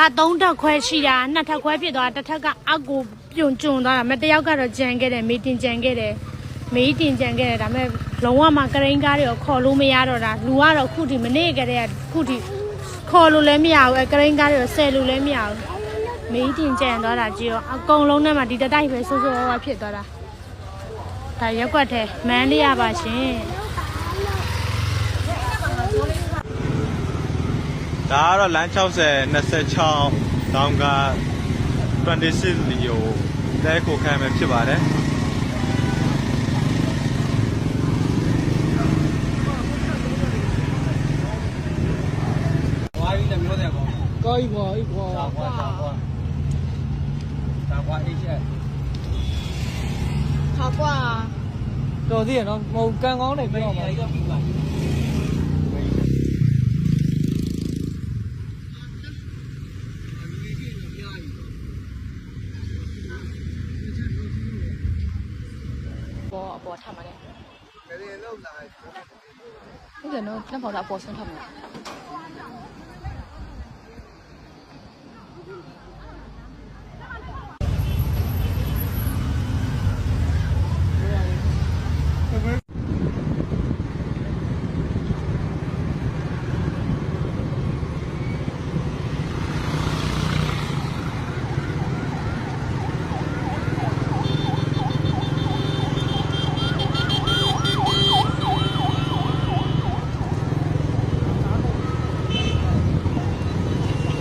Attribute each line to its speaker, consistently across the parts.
Speaker 1: 3ထက်ခွဲရှိတာ2ထက်ခွဲဖြစ်သွားတာတစ်ထက်ကအကူပြုံကျွံသွားတာမတယောက်ကတော့ကြံခဲ့တယ်မေးတင်ကြံခဲ့တယ်ဒါပေမဲ့လုံးဝမှကရိန်းကားတွေကိုခေါ်လို့မရတော့တာလူကတော့ခုထိမနေကြတဲ့ခုထိခေါ်လို့လည်းမရဘူးကရိန်းကားတွေကိုဆယ်လို့လည်းမရဘူးမေးတင်ကြံသွားတာကြည့်ရောအကုန်လုံးနဲ့မှဒီတတိုက်ပဲစိုးစိုးဝါးဖြစ်သွားတာဒါရက်ွက်ထဲမန်းလေးရပါရှင်
Speaker 2: ဒါကတော့လမ်း60 26တောင်က26လီယိုလဲကိုခံမယ်ဖြစ်ပါတယ်ဝါးကြီးလည်းမျိုးတယ်ကောကောကြီးကွာသာကွာအိတ်ချက်
Speaker 3: 好挂啊！
Speaker 4: တော်သေးရနော်မဟုတ်ကန်ကောင်းနေပြောပါ
Speaker 3: ပေါ်ထားမှာလေဟုတ်တယ်နော်ပြန်ပေါ်တာပေါ်ဆုံးထားမှာ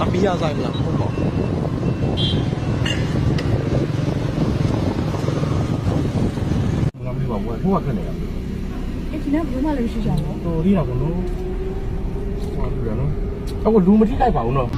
Speaker 4: အပီးရဆိုင်မလားဟုတ်ပါ
Speaker 5: မလားမသိပါဘူးဟိုကခက်နေတာ
Speaker 3: ဒီနေ့ဘယ်မှလည်းရှိကြတော့
Speaker 5: တော်သေးတာဘလို့ဟောပြရနော်အခုလူမထိလိုက်ပါဘူးနော်